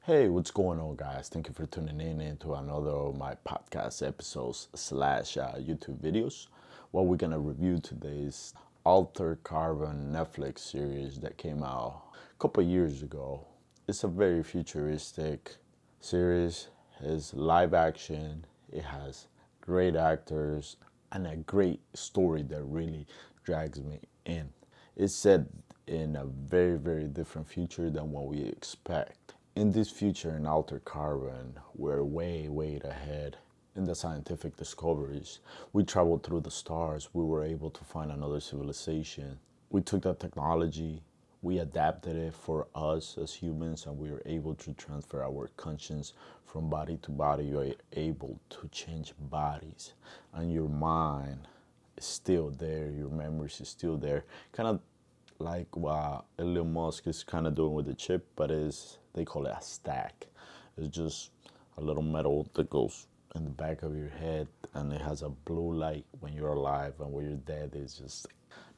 Hey, what's going on, guys? Thank you for tuning in into another of my podcast episodes slash YouTube videos. What we're gonna review today is Altered Carbon Netflix series that came out a couple years ago. It's a very futuristic series. It's live action. It has great actors and a great story that really drags me in. It's set in a very different future than what we expect. In this future in Altered Carbon, we're way ahead in the scientific discoveries. We traveled through the stars. We were able to find another civilization. We took that technology, we adapted it for us as humans, and we were able to transfer our conscience from body to body. You're able to change bodies, and your mind is still there. Your memories is still there. Kind of like what Elon Musk is kind of doing with the chip, but they call it a stack. It's just a little metal that goes in the back of your head, and it has a blue light when you're alive, and when you're dead, it's just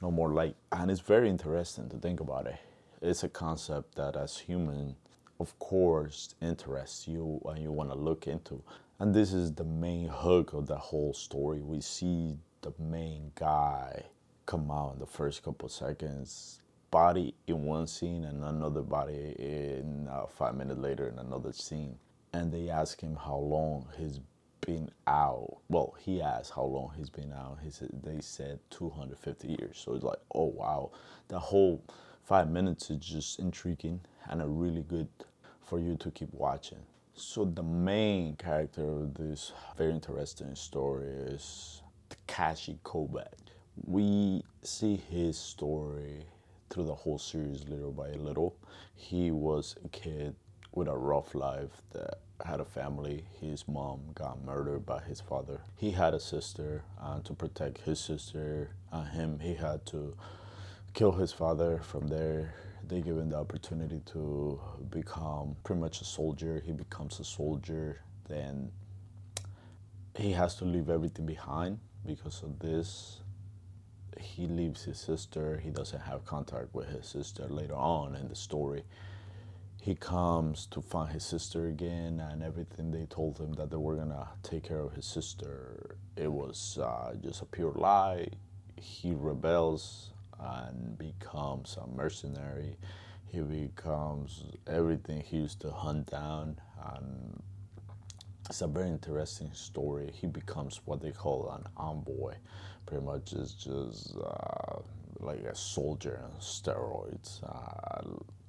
no more light. And it's very interesting to think about it. It's a concept that, as human, of course, interests you and you want to look into. And this is the main hook of the whole story. We see the main guy come out in the first couple seconds, body in one scene and another body in 5 minutes later in another scene. And they ask him how long he's been out. Well, he asked how long he's been out. They said 250 years. So it's like, oh wow, the whole 5 minutes is just intriguing and a really good for you to keep watching. So the main character of this very interesting story is Takashi Kobat. We see his story through the whole series little by little. He was a kid with a rough life that had a family. His mom got murdered by his father. He had a sister, and to protect his sister and him, he had to kill his father. From there, they give him the opportunity to become pretty much a soldier. He becomes a soldier. Then he has to leave everything behind because of this. He leaves his sister. He doesn't have contact with his sister later on in the story. He comes to find his sister again, and everything they told him that they were gonna take care of his sister, it was just a pure lie. He rebels and becomes a mercenary. He becomes everything he used to hunt down, and it's a very interesting story. He becomes what they call an envoy. Pretty much is just like a soldier on steroids.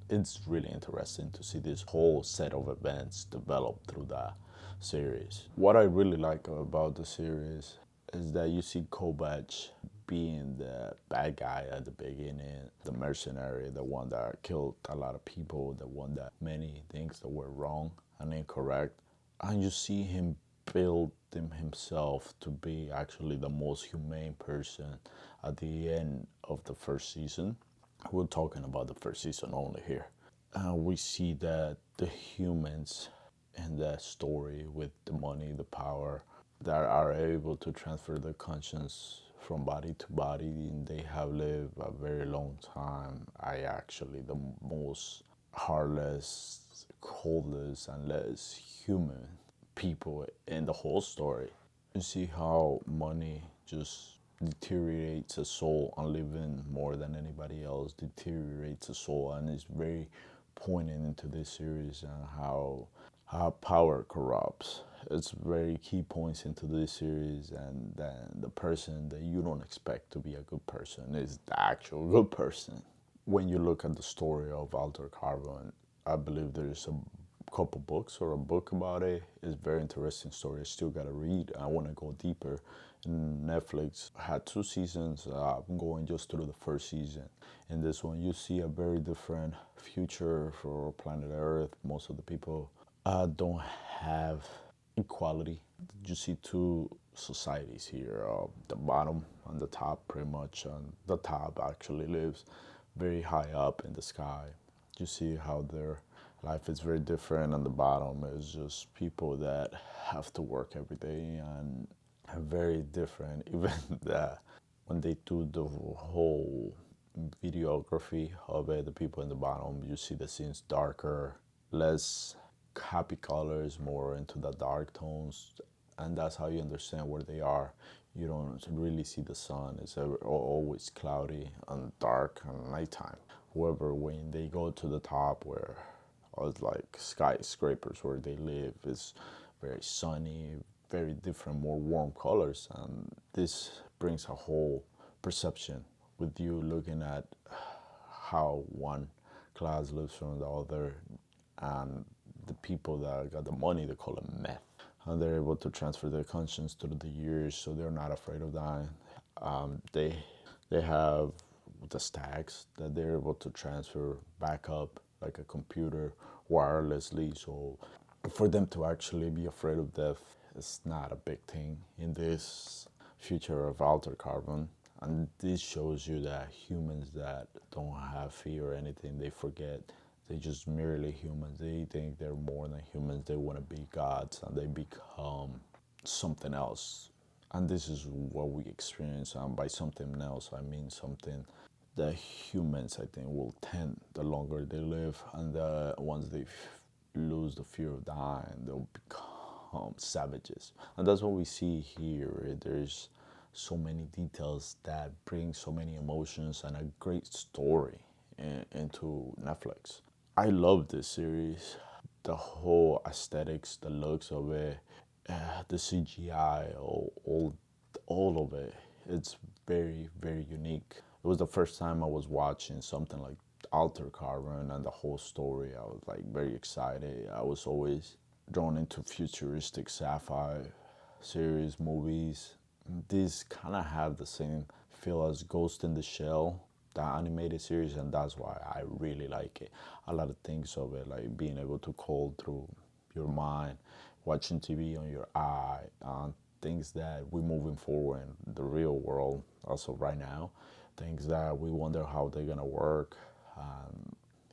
It's really interesting to see this whole set of events develop through the series. What I really like about the series is that you see Kovac being the bad guy at the beginning, the mercenary, the one that killed a lot of people, the one that many things that were wrong and incorrect. And you see him build himself to be actually the most humane person at the end of the first season. We're talking about the first season only here. We see that the humans in that story with the money, the power, that are able to transfer their conscience from body to body, and they have lived a very long time. I actually the most heartless, coldest, and less human people in the whole story. You see how money just deteriorates a soul, and living more than anybody else deteriorates a soul, and it's very poignant into this series and how power corrupts. It's very key points into this series, and then the person that you don't expect to be a good person is the actual good person. When you look at the story of Altered Carbon, I believe there's a couple books or a book about it. It's a very interesting story. I still gotta read. I want to go deeper. And Netflix had 2 seasons. I'm going just through the first season. In this one, you see a very different future for planet Earth. Most of the people don't have equality. You see two societies here. The bottom and the top, pretty much. And the top actually lives very high up in the sky. You see how their life is very different, and the bottom is just people that have to work every day and are very different. Even when they do the whole videography of it, the people in the bottom, you see the scenes darker, less happy colors, more into the dark tones, and that's how you understand where they are. You don't really see the sun. It's always cloudy and dark and nighttime. However, when they go to the top where it's like skyscrapers where they live, it's very sunny, very different, more warm colors, and this brings a whole perception with you looking at how one class lives from the other, and the people that got the money, they call it meth, and they're able to transfer their conscience through the years, so they're not afraid of dying. They have the stacks that they're able to transfer back up like a computer wirelessly, so for them to actually be afraid of death is not a big thing in this future of altered carbon. And this shows you that humans that don't have fear or anything, they forget. They just merely humans. They think they're more than humans. They want to be gods, and they become something else. And this is what we experience. And by something else, I mean something that humans, I think, will tend the longer they live. And once they lose the fear of dying, they'll become savages. And that's what we see here. There's so many details that bring so many emotions and a great story into Netflix. I love this series. The whole aesthetics, the looks of it, the CGI, all of it. It's very, very unique. It was the first time I was watching something like Altered Carbon and the whole story. I was like very excited. I was always drawn into futuristic sci-fi series, movies. These kind of have the same feel as Ghost in the Shell, the animated series, and that's why I really like it. A lot of things of it, like being able to call through your mind, watching TV on your eye, things that we're moving forward in the real world also right now, things that we wonder how they're gonna work,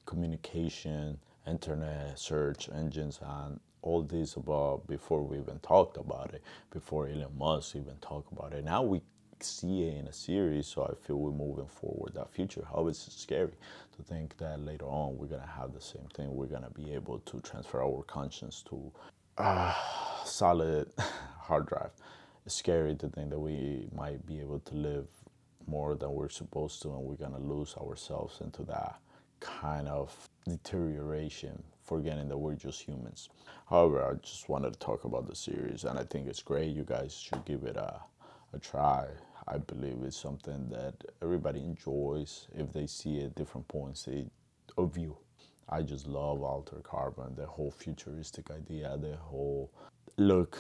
communication, internet, search engines, and all this about before we even talked about it, before Elon Musk even talked about it. Now we see it in a series, so I feel we're moving forward that future. How it's scary to think that later on we're gonna have the same thing. We're gonna be able to transfer our conscience to a solid hard drive. It's scary to think that we might be able to live more than we're supposed to, and we're gonna lose ourselves into that kind of deterioration, forgetting that we're just humans. However, I just wanted to talk about the series, and I think it's great. You guys should give it a try. I believe it's something that everybody enjoys if they see it different points of view. I just love Altered Carbon, the whole futuristic idea, the whole look,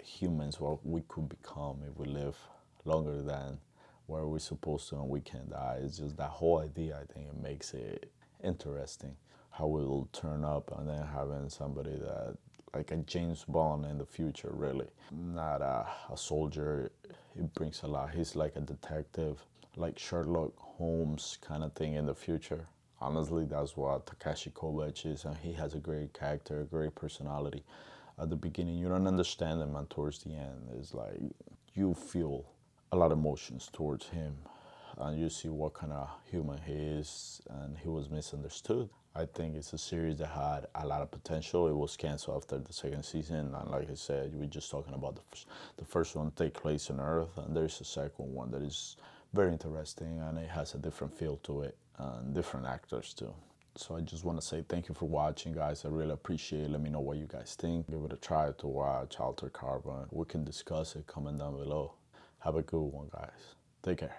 humans, what we could become if we live longer than where we're supposed to and we can't die. It's just that whole idea, I think it makes it interesting how it will turn up, and then having somebody that like a James Bond in the future, really. Not a soldier. It brings a lot. He's like a detective, like Sherlock Holmes kind of thing in the future. Honestly, that's what Takashi Kovacs is, and he has a great character, a great personality. At the beginning, you don't understand him, and towards the end, it's like you feel a lot of emotions towards him, and you see what kind of human he is, and he was misunderstood. I think it's a series that had a lot of potential. It was canceled after the second season, and like I said, we're just talking about the first one take place on Earth, and there's a second one that is very interesting, and it has a different feel to it, and different actors too. So I just want to say thank you for watching, guys. I really appreciate it. Let me know what you guys think. Give it a try to watch Altered Carbon. We can discuss it, comment down below. Have a good one, guys. Take care.